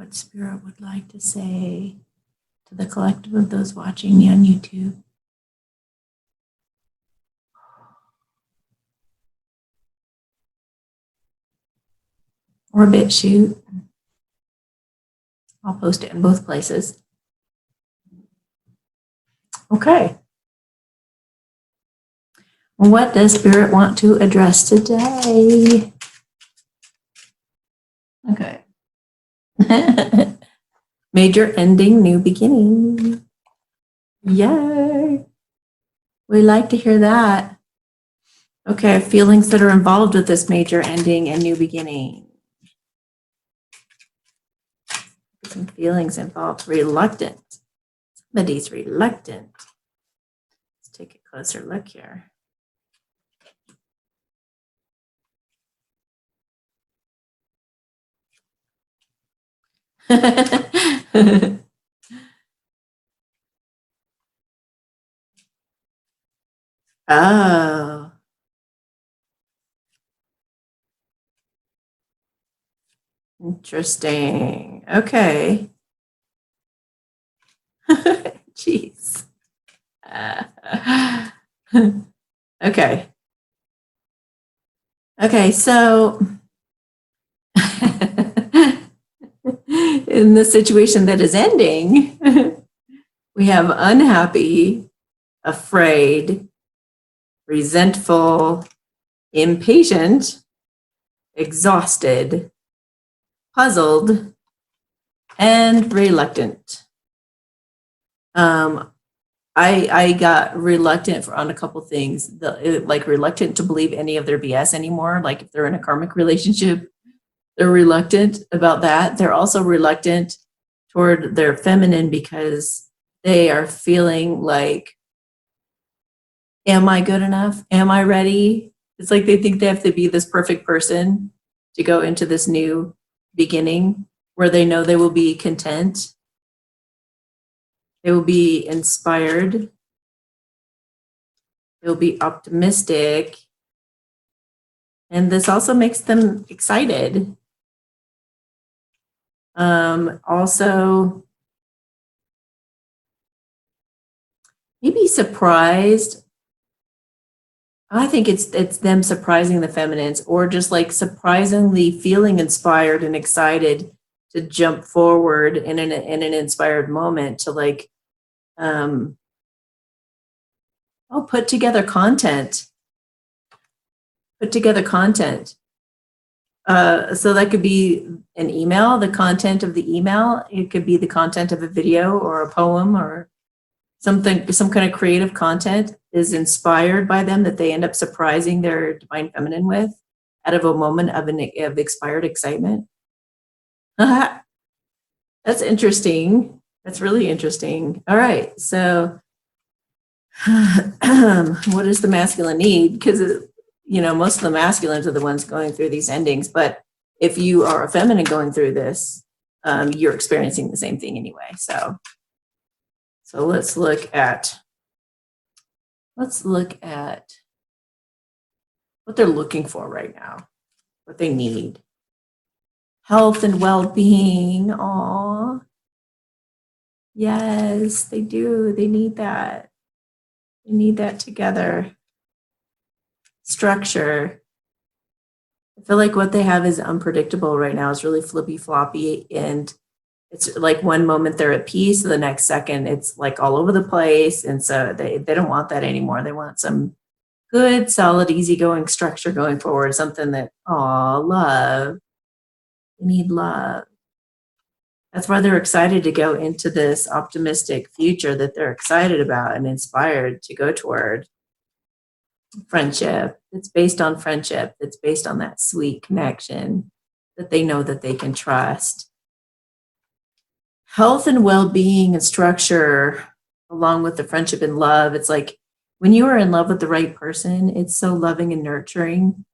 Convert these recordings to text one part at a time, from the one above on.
what Spirit would like to say to the collective of those watching me on YouTube. Or BitChute. I'll post it in both places. Okay. What does Spirit want to address today? Okay. Major ending, new beginning. Yay. We like to hear that. Okay, feelings that are involved with this major ending and new beginning. Some feelings involved. Reluctant. Somebody's reluctant. Let's take a closer look here. Oh. Interesting. Okay. Jeez. Okay. Okay, so in the situation that is ending, we have unhappy, afraid, resentful, impatient, exhausted, puzzled, and reluctant. I got reluctant on a couple things, like reluctant to believe any of their BS anymore. Like if they're in a karmic relationship, they're reluctant about that. They're also reluctant toward their feminine because they are feeling like, am I good enough? Am I ready? It's like they think they have to be this perfect person to go into this new beginning where they know they will be content. They will be inspired. They will be optimistic. And this also makes them excited. Also, maybe surprised. I think it's them surprising the feminines, or just like surprisingly feeling inspired and excited to jump forward in an inspired moment to like put together content. So that could be an email, the content of the email. It could be the content of a video or a poem or something, some kind of creative content is inspired by them that they end up surprising their divine feminine with out of a moment of expired excitement. That's interesting. That's really interesting. All right. So what does the masculine need? Because, most of the masculines are the ones going through these endings. But if you are a feminine going through this, you're experiencing the same thing anyway. So let's look at what they're looking for right now, what they need. Health and well-being. Aw. Yes, they do. They need that. They need that together. Structure. I feel like what they have is unpredictable right now. It's really flippy floppy, and it's like one moment they're at peace, the next second it's like all over the place. And so they don't want that anymore. They want some good, solid, easygoing structure going forward, something that, love. They need love. That's why they're excited to go into this optimistic future that they're excited about and inspired to go toward. Friendship. It's based on friendship. It's based on that sweet connection that they know that they can trust. Health and well-being and structure, along with the friendship and love. It's like when you are in love with the right person, it's so loving and nurturing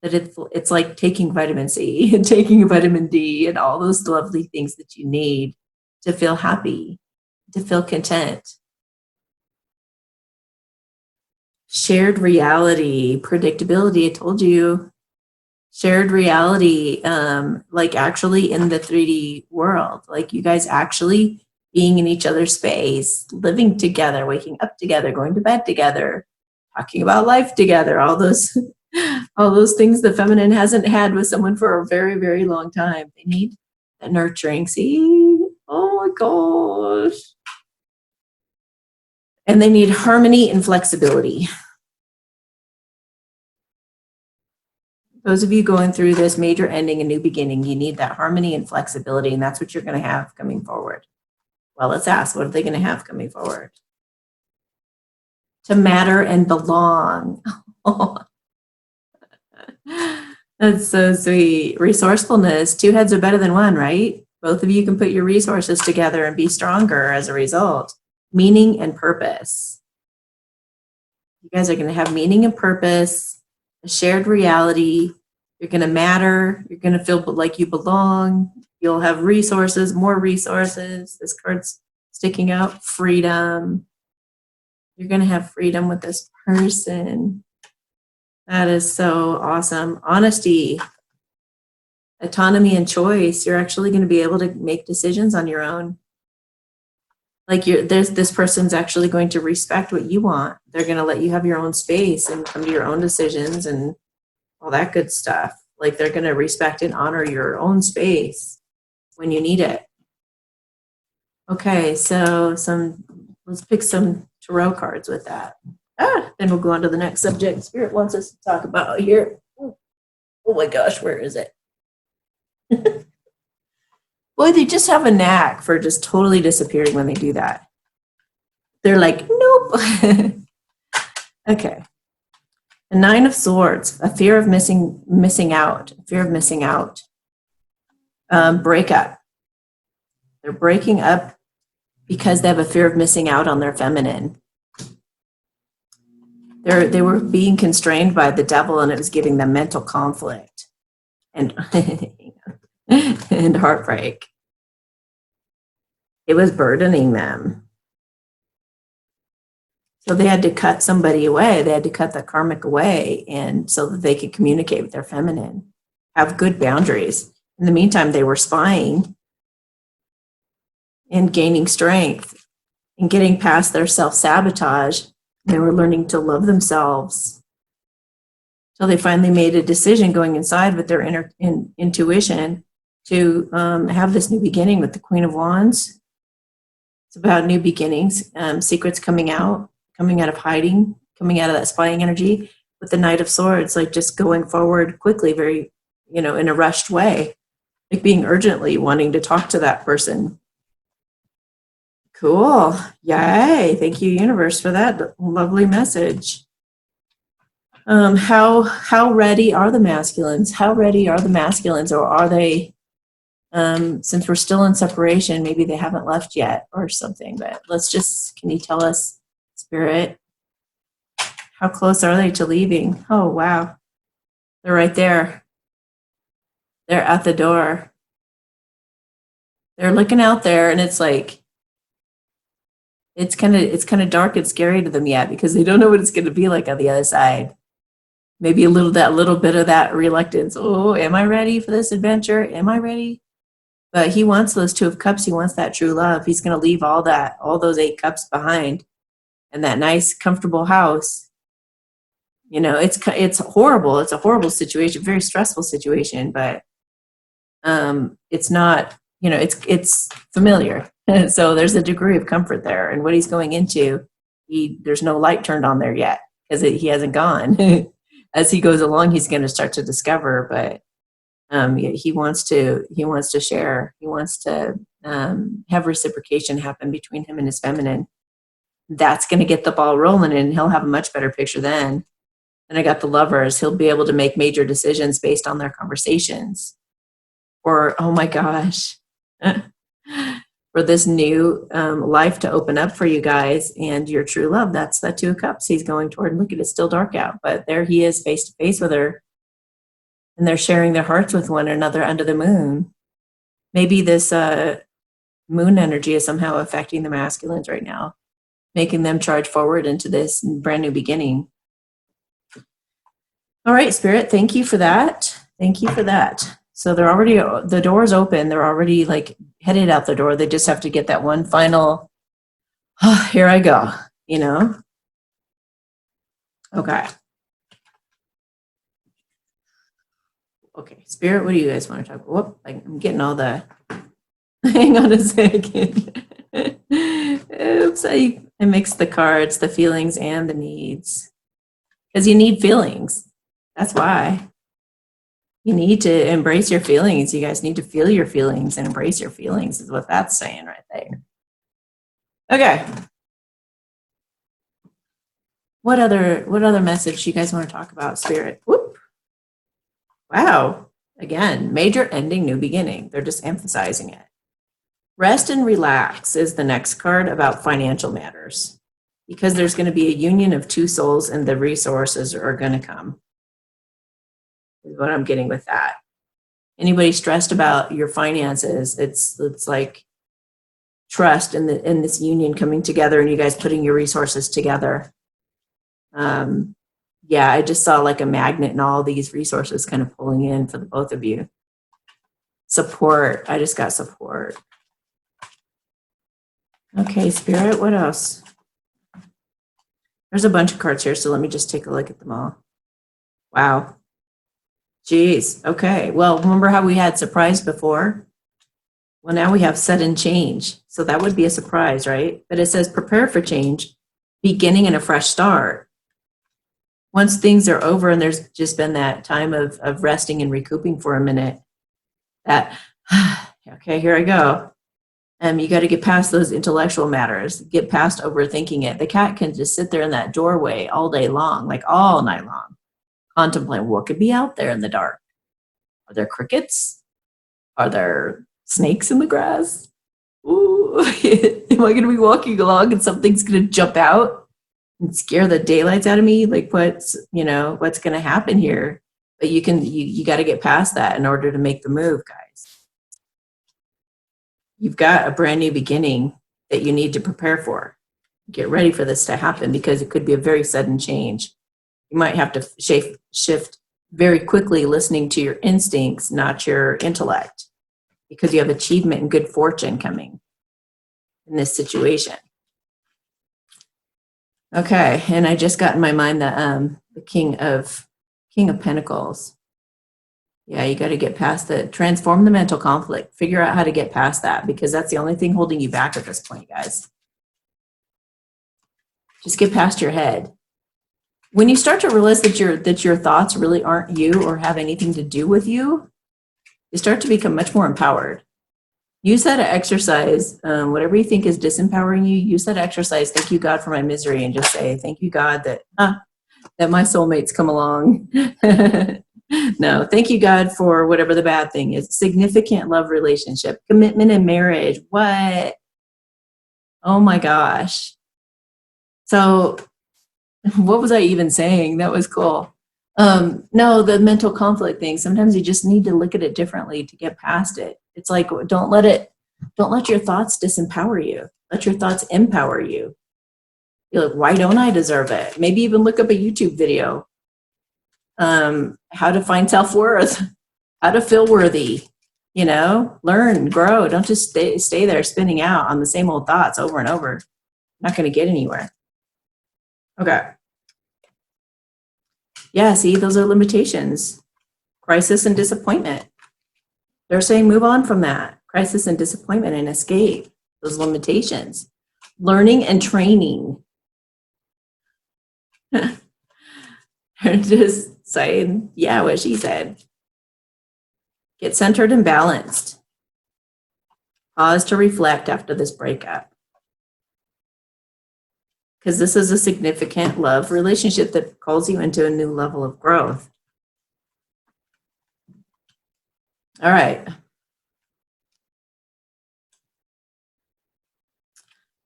that it's like taking vitamin C and taking vitamin D and all those lovely things that you need to feel happy, to feel content. Shared reality, predictability. I told you shared reality, like actually in the 3D world, like you guys actually being in each other's space, living together, waking up together, going to bed together, talking about life together, all those all those things the feminine hasn't had with someone for a very, very long time. They need that nurturing. See? Oh my gosh. And they need harmony and flexibility. Those of you going through this major ending and new beginning, you need that harmony and flexibility, and that's what you're going to have coming forward. Well, let's ask, what are they going to have coming forward? To matter and belong. That's so sweet. Resourcefulness. Two heads are better than one, right? Both of you can put your resources together and be stronger as a result. Meaning and purpose. You guys are going to have meaning and purpose, a shared reality. You're going to matter. You're going to feel like you belong. You'll have resources, more resources. This card's sticking out. Freedom. You're going to have freedom with this person. That is so awesome. Honesty, autonomy, and choice. You're actually going to be able to make decisions on your own. Like this person's actually going to respect what you want. They're going to let you have your own space and come to your own decisions and all that good stuff. Like they're going to respect and honor your own space when you need it. Okay, so let's pick some tarot cards with that. Then we'll go on to the next subject Spirit wants us to talk about here. Oh my gosh, where is it? Boy, they just have a knack for just totally disappearing when they do that. They're like, nope. Okay. The Nine of Swords, a fear of missing out, fear of missing out. Breakup. They're breaking up because they have a fear of missing out on their feminine. They were being constrained by the devil, and it was giving them mental conflict and and heartbreak. It was burdening them. So they had to cut somebody away. They had to cut the karmic away, and so that they could communicate with their feminine, have good boundaries. In the meantime, they were spying and gaining strength and getting past their self-sabotage. They were learning to love themselves. So they finally made a decision going inside with their intuition to have this new beginning with the Queen of Wands. It's about new beginnings, secrets coming out of hiding, coming out of that spying energy. With the Knight of Swords, like just going forward quickly, very, in a rushed way, like being urgently wanting to talk to that person. Cool. Yay. Thank you, universe, for that lovely message. How ready are the masculines? How ready are the masculines? Or are they, since we're still in separation, maybe they haven't left yet or something, but can you tell us, Spirit, how close are they to leaving? Oh, wow. They're right there. They're at the door. They're looking out there, and it's like, it's kind of dark and scary to them yet, because they don't know what it's going to be like on the other side. Maybe that little bit of that reluctance. Oh, am I ready for this adventure? Am I ready? But he wants those Two of Cups. He wants that true love. He's going to leave all those 8 cups behind, and that nice, comfortable house. It's horrible. It's a horrible situation, very stressful situation, but it's not, it's familiar. So there's a degree of comfort there. And what he's going into, there's no light turned on there yet, because he hasn't gone. As he goes along, he's going to start to discover, but he wants to share. He wants to have reciprocation happen between him and his feminine. That's going to get the ball rolling, and he'll have a much better picture then. And I got the Lovers. He'll be able to make major decisions based on their conversations. Or, oh my gosh, for this new life to open up for you guys and your true love. That's that Two of Cups he's going toward. Look at it, it's still dark out, but there he is face to face with her, and they're sharing their hearts with one another under the moon. Maybe this moon energy is somehow affecting the masculines right now, making them charge forward into this brand new beginning. All right, Spirit, thank you for that. Thank you for that. So they're already, the door's open. They're already like headed out the door. They just have to get that one final, oh, here I go, you know? Okay. Okay, Spirit, what do you guys want to talk about? Whoop, I'm getting all the, hang on a second. Oops, I mixed the cards, the feelings and the needs. Because you need feelings. That's why. You need to embrace your feelings. You guys need to feel your feelings and embrace your feelings is what that's saying right there. Okay. What other message you guys want to talk about, Spirit? Whoop. Wow. Again, major ending, new beginning. They're just emphasizing it. Rest and relax is the next card about financial matters because there's going to be a union of two souls and the resources are going to come. Is what I'm getting with that. Anybody stressed about your finances, it's like trust in this union coming together and you guys putting your resources together. Yeah, I just saw like a magnet and all these resources kind of pulling in for the both of you. Support. I just got support. Okay, Spirit, what else? There's a bunch of cards here, so let me just take a look at them all. Wow. Geez. Okay. Well, remember how we had surprise before? Well, now we have sudden change. So that would be a surprise, right? But it says prepare for change, beginning and a fresh start. Once things are over and there's just been that time of resting and recouping for a minute, that, okay, here I go. You got to get past those intellectual matters, get past overthinking it. The cat can just sit there in that doorway all day long, like all night long, contemplating what could be out there in the dark. Are there crickets? Are there snakes in the grass? Ooh, am I going to be walking along and something's going to jump out and scare the daylights out of me? Like what's going to happen here? But you got to get past that in order to make the move, guys. You've got a brand new beginning that you need to prepare for. Get ready for this to happen because it could be a very sudden change. You might have to shift very quickly, listening to your instincts, not your intellect, because you have achievement and good fortune coming in this situation. Okay, and I just got in my mind the King of Pentacles. Yeah, you got to get past transform the mental conflict, figure out how to get past that because that's the only thing holding you back at this point, guys. Just get past your head. When you start to realize that your thoughts really aren't you or have anything to do with you, you start to become much more empowered. Use that exercise, whatever you think is disempowering you, use that exercise, thank you, God, for my misery, and just say, thank you, God, that my soulmates come along. No, thank you, God, for whatever the bad thing is. Significant love relationship, commitment and marriage. What? Oh my gosh. So what was I even saying? That was cool. No, the mental conflict thing. Sometimes you just need to look at it differently to get past it. It's like, don't let your thoughts disempower you. Let your thoughts empower you. You're like, why don't I deserve it? Maybe even look up a YouTube video. How to find self-worth, how to feel worthy, learn, grow. Don't just stay there spinning out on the same old thoughts over and over. Not going to get anywhere. Okay. Yeah, see, those are limitations. Crisis and disappointment. They're saying move on from that. Crisis and disappointment and escape those limitations. Learning and training. Just saying, yeah, what she said. Get centered and balanced. Pause to reflect after this breakup. Because this is a significant love relationship that calls you into a new level of growth. All right.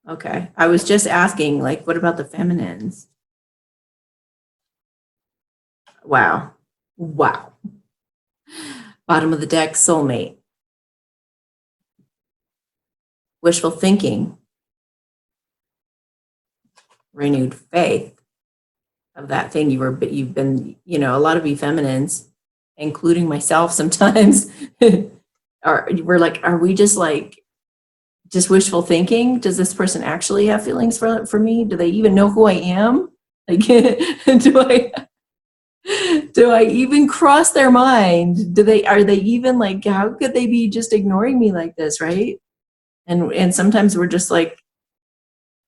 Okay. I was just asking, like, what about the feminines? Wow. Wow. Bottom of the deck, soulmate. Wishful thinking. Renewed faith of that thing you've been, a lot of you feminines, including myself sometimes, we're like, are we just like, just wishful thinking? Does this person actually have feelings for me? Do they even know who I am? Like, do I even cross their mind? Are they even like, how could they be just ignoring me like this, right? And sometimes we're just like,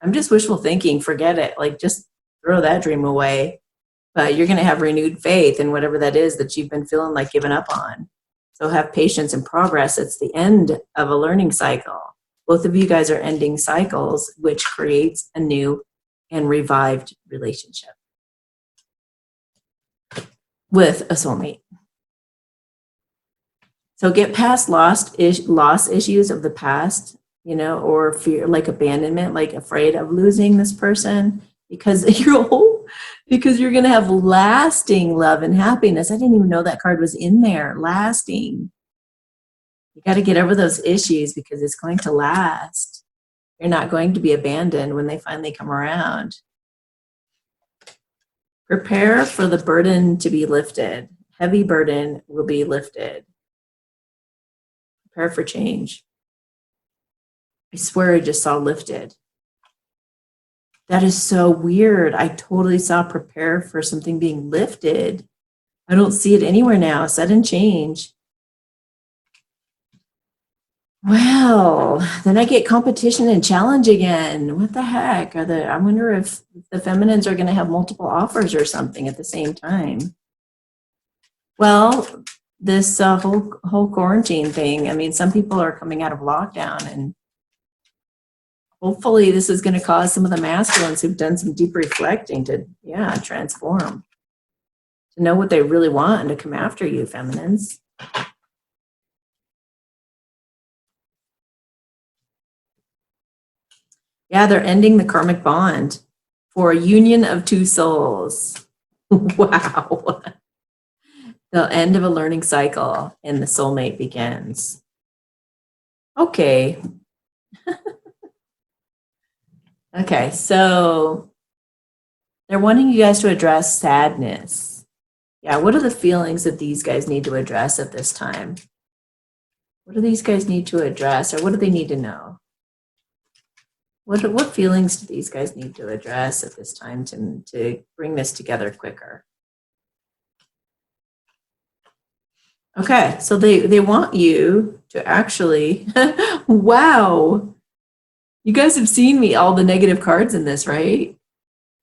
I'm just wishful thinking, forget it. Like, just throw that dream away. But you're going to have renewed faith in whatever that is that you've been feeling like giving up on. So have patience and progress. It's the end of a learning cycle. Both of you guys are ending cycles, which creates a new and revived relationship with a soulmate. So get past loss issues of the past, or fear, like abandonment, like afraid of losing this person, because you're going to have lasting love and happiness. I didn't even know that card was in there. Lasting. You got to get over those issues because it's going to last. You're not going to be abandoned when they finally come around. Prepare for the burden to be lifted. Heavy burden will be lifted. Prepare for change. I swear I just saw lifted. That is so weird. I totally saw prepare for something being lifted. I don't see it anywhere now. Sudden change. Well, then I get competition and challenge again. What the heck? I wonder if the feminines are going to have multiple offers or something at the same time. Well, this whole quarantine thing, I mean, some people are coming out of lockdown, and hopefully this is going to cause some of the masculines who've done some deep reflecting to, transform, to know what they really want and to come after you, feminines. Yeah, they're ending the karmic bond for a union of two souls. Wow. The end of a learning cycle and the soulmate begins. Okay. Okay, so they're wanting you guys to address sadness. Yeah, what are the feelings that these guys need to address at this time? What do these guys need to address, or what do they need to know? What feelings do these guys need to address at this time to bring this together quicker? Okay, so they want you to actually, wow. You guys have seen me, all the negative cards in this, right?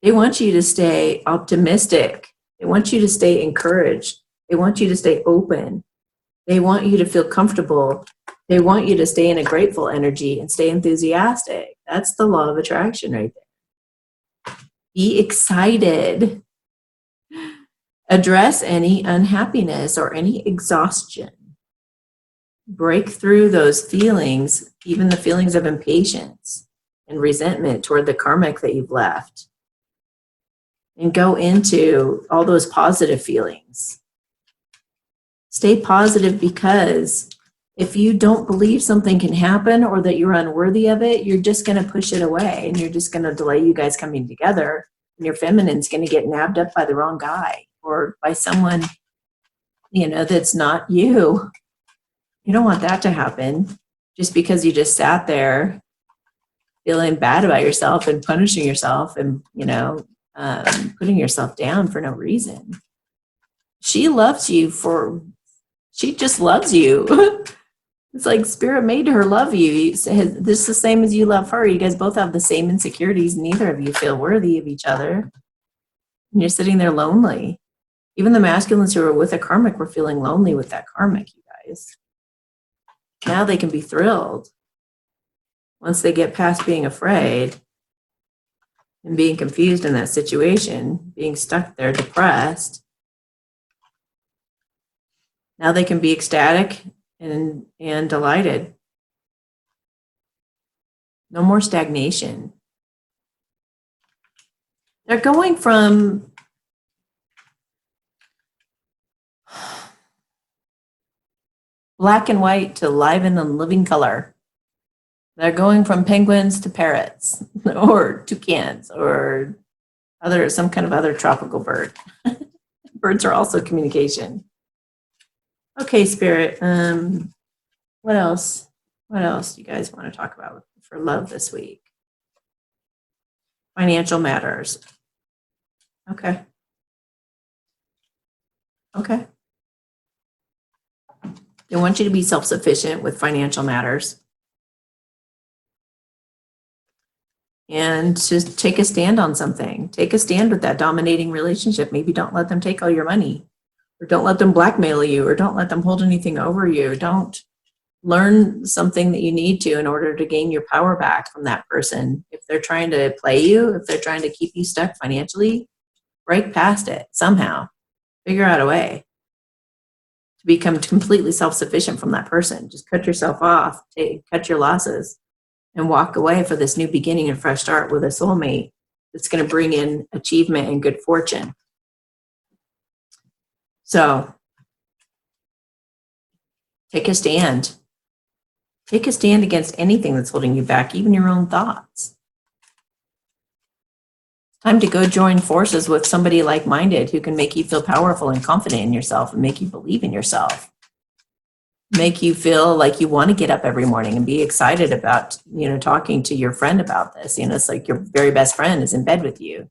They want you to stay optimistic. They want you to stay encouraged. They want you to stay open. They want you to feel comfortable. They want you to stay in a grateful energy and stay enthusiastic. That's the law of attraction right there. Be excited. Address any unhappiness or any exhaustion. Break through those feelings, even the feelings of impatience and resentment toward the karmic that you've left. And go into all those positive feelings. Stay positive, because if you don't believe something can happen or that you're unworthy of it, you're just going to push it away, and you're just going to delay you guys coming together, and your feminine's going to get nabbed up by the wrong guy or by someone, that's not you. You don't want that to happen just because you just sat there feeling bad about yourself and punishing yourself and, putting yourself down for no reason. She loves you she just loves you. It's like spirit made her love you. This is the same as you love her. You guys both have the same insecurities. Neither of you feel worthy of each other. And you're sitting there lonely. Even the masculines who are with a karmic were feeling lonely with that karmic, you guys. Now they can be thrilled once they get past being afraid and being confused in that situation, being stuck there depressed. Now they can be ecstatic and delighted. No more stagnation. They're going from black and white to live and living color. They're going from penguins to parrots or toucans or some kind of other tropical bird. Birds are also communication. Okay, Spirit. What else? What else do you guys want to talk about for love this week? Financial matters. Okay. Okay. They want you to be self-sufficient with financial matters. And just take a stand on something. Take a stand with that dominating relationship. Maybe don't let them take all your money, or don't let them blackmail you, or don't let them hold anything over you. Don't learn something that you need to in order to gain your power back from that person. If they're trying to play you, if they're trying to keep you stuck financially, break past it somehow. Figure out a way to become completely self-sufficient from that person. Just cut yourself off, cut your losses, and walk away for this new beginning and fresh start with a soulmate that's going to bring in achievement and good fortune. So take a stand. Take a stand against anything that's holding you back, even your own thoughts. It's time to go join forces with somebody like-minded who can make you feel powerful and confident in yourself and make you believe in yourself. Make you feel like you want to get up every morning and be excited about, talking to your friend about this. It's like your very best friend is in bed with you,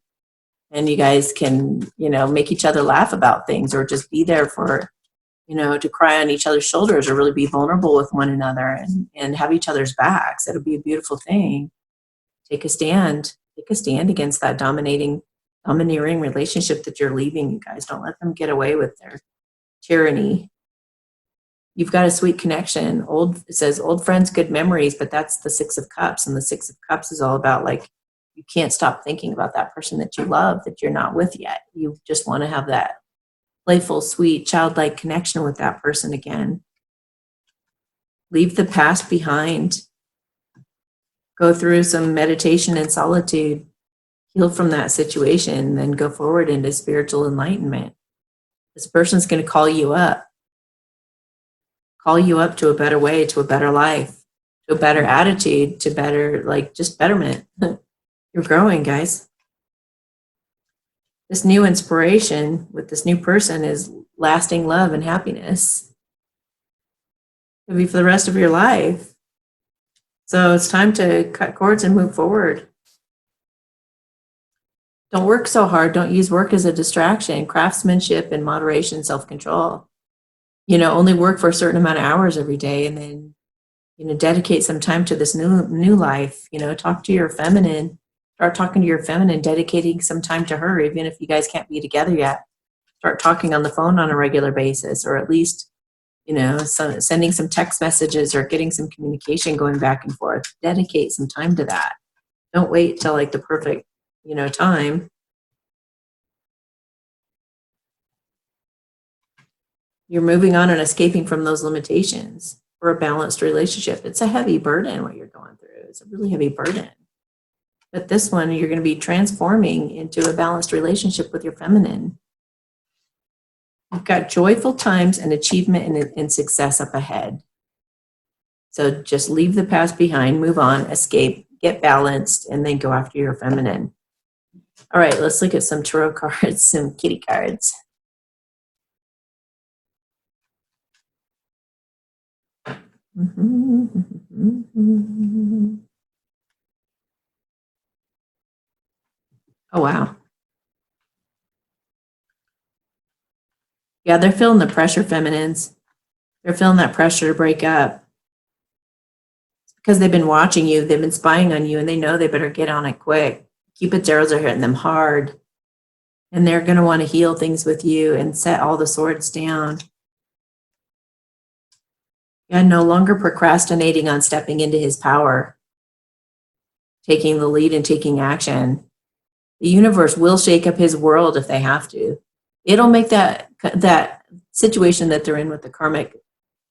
and you guys can, make each other laugh about things, or just be there for, to cry on each other's shoulders, or really be vulnerable with one another and have each other's backs. It'll be a beautiful thing. Take a stand against that domineering relationship that you're leaving. You guys, don't let them get away with their tyranny. You've got a sweet connection. It says old friends, good memories, but that's the Six of Cups. And the Six of Cups is all about, like, you can't stop thinking about that person that you love, that you're not with yet. You just want to have that playful, sweet, childlike connection with that person again. Leave the past behind. Go through some meditation and solitude. Heal from that situation, then go forward into spiritual enlightenment. This person's going to call you up to a better way, to a better life, to a better attitude, to better, just betterment. You're growing, guys. This new inspiration with this new person is lasting love and happiness. It'll be for the rest of your life. So it's time to cut cords and move forward. Don't work so hard. Don't use work as a distraction. Craftsmanship and moderation, self-control. Only work for a certain amount of hours every day, and then, dedicate some time to this new life. Talk to your feminine. Start talking to your feminine, dedicating some time to her, even if you guys can't be together yet. Start talking on the phone on a regular basis, or at least, sending some text messages or getting some communication going back and forth. Dedicate some time to that. Don't wait till the perfect, time. You're moving on and escaping from those limitations for a balanced relationship. It's a heavy burden what you're going through. It's a really heavy burden. But this one, you're going to be transforming into a balanced relationship with your feminine. You've got joyful times and achievement and success up ahead. So just leave the past behind, move on, escape, get balanced, and then go after your feminine. All right, let's look at some tarot cards, some kitty cards. Oh, wow. Yeah, they're feeling the pressure, feminines. They're feeling that pressure to break up. It's because they've been watching you, they've been spying on you, and they know they better get on it quick. Cupid's arrows are hitting them hard. And they're going to want to heal things with you and set all the swords down. And no longer procrastinating on stepping into his power, taking the lead and taking action. The universe will shake up his world if they have to. It'll make that situation that they're in with the karmic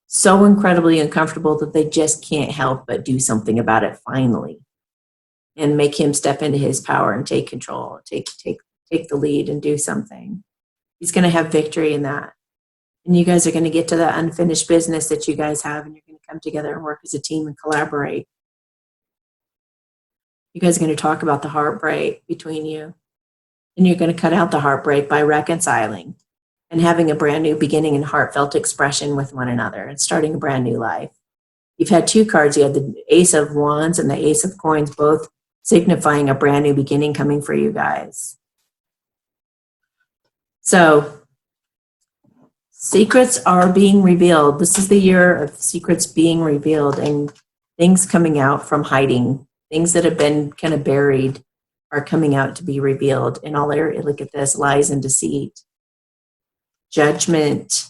so incredibly uncomfortable that they just can't help but do something about it finally, and make him step into his power and take control, take the lead and do something. He's going to have victory in that. And you guys are going to get to that unfinished business that you guys have, and you're going to come together and work as a team and collaborate. You guys are going to talk about the heartbreak between you, and you're going to cut out the heartbreak by reconciling and having a brand new beginning and heartfelt expression with one another and starting a brand new life. You've had two cards. You had the Ace of Wands and the Ace of Coins, both signifying a brand new beginning coming for you guys. So secrets are being revealed. This is the year of secrets being revealed and things coming out from hiding. Things that have been kind of buried are coming out to be revealed. And all there, look at this, lies and deceit, judgment.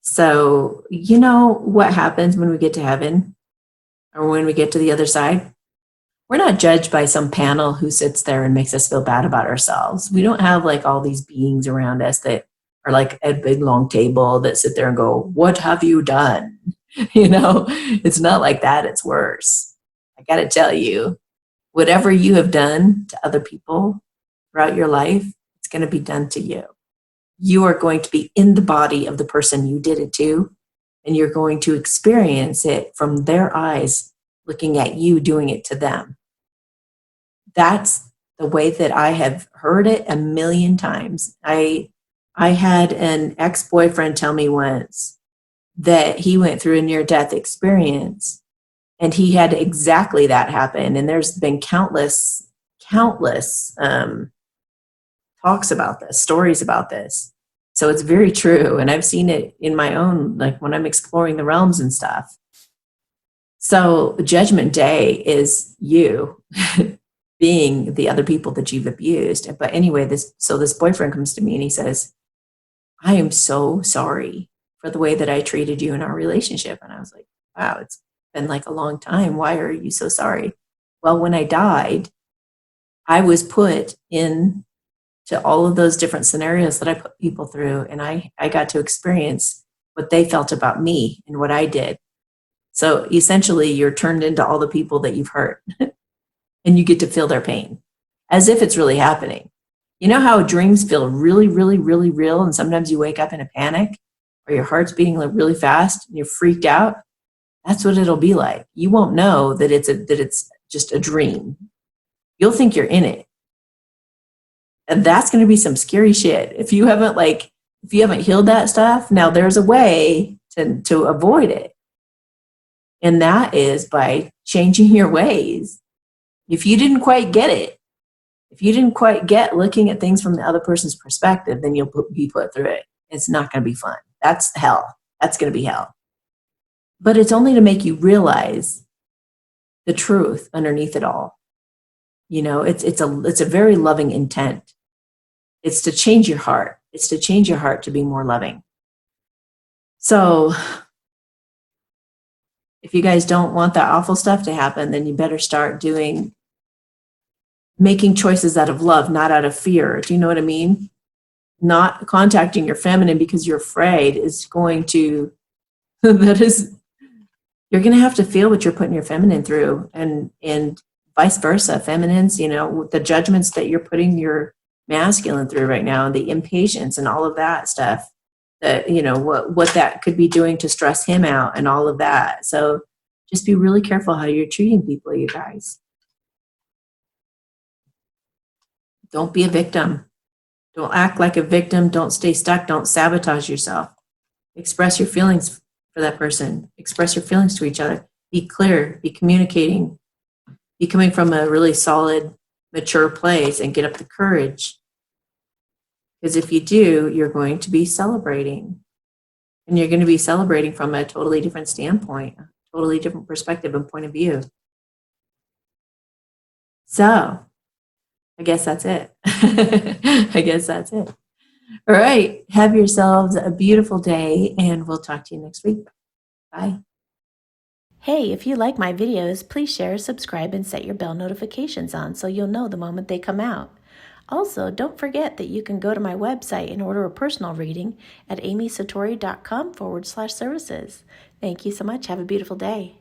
So, you know what happens when we get to heaven or when we get to the other side? We're not judged by some panel who sits there and makes us feel bad about ourselves. We don't have like all these beings around us that are like a big long table that sit there and go, what have you done? You know, it's not like that. It's worse. I got to tell you, whatever you have done to other people throughout your life, it's going to be done to you. You are going to be in the body of the person you did it to, and you're going to experience it from their eyes, looking at you doing it to them. That's the way that I have heard it a million times. I had an ex-boyfriend tell me once that he went through a near-death experience and he had exactly that happen. And there's been countless talks about this, stories about this. So it's very true. And I've seen it in my own, like when I'm exploring the realms and stuff. So Judgment Day is you being the other people that you've abused. But anyway, this boyfriend comes to me and he says, I am so sorry for the way that I treated you in our relationship. And I was like, wow, it's been like a long time. Why are you so sorry? Well, when I died, I was put in to all of those different scenarios that I put people through. And I got to experience what they felt about me and what I did. So essentially you're turned into all the people that you've hurt and you get to feel their pain as if it's really happening. You know how dreams feel really, really, really real. And sometimes you wake up in a panic or your heart's beating like really fast and you're freaked out. That's what it'll be like. You won't know that it's just a dream. You'll think you're in it. And that's going to be some scary shit. If you haven't healed that stuff, now there's a way to avoid it. And that is by changing your ways. If you didn't quite get it, if you didn't quite get looking at things from the other person's perspective, then you'll be put through it. It's not going to be fun. That's hell. That's going to be hell. But it's only to make you realize the truth underneath it all. You know, it's a very loving intent. It's to change your heart. It's to change your heart to be more loving. So if you guys don't want that awful stuff to happen, then you better start making choices out of love, not out of fear. Do you know what I mean? Not contacting your feminine because you're afraid is going to, you're going to have to feel what you're putting your feminine through and vice versa. Feminines, you know, the judgments that you're putting your masculine through right now, the impatience and all of that stuff, that, you know, what that could be doing to stress him out and all of that. So just be really careful how you're treating people, you guys. Don't be a victim. Don't act like a victim. Don't stay stuck. Don't sabotage yourself. Express your feelings for that person. Express your feelings to each other. Be clear. Be communicating. Be coming from a really solid, mature place and get up the courage. Because if you do, you're going to be celebrating. And you're going to be celebrating from a totally different standpoint, a totally different perspective and point of view. So, I guess that's it. I guess that's it. All right. Have yourselves a beautiful day, and we'll talk to you next week. Bye. Hey, if you like my videos, please share, subscribe, and set your bell notifications on so you'll know the moment they come out. Also, don't forget that you can go to my website and order a personal reading at amysatori.com/services. Thank you so much. Have a beautiful day.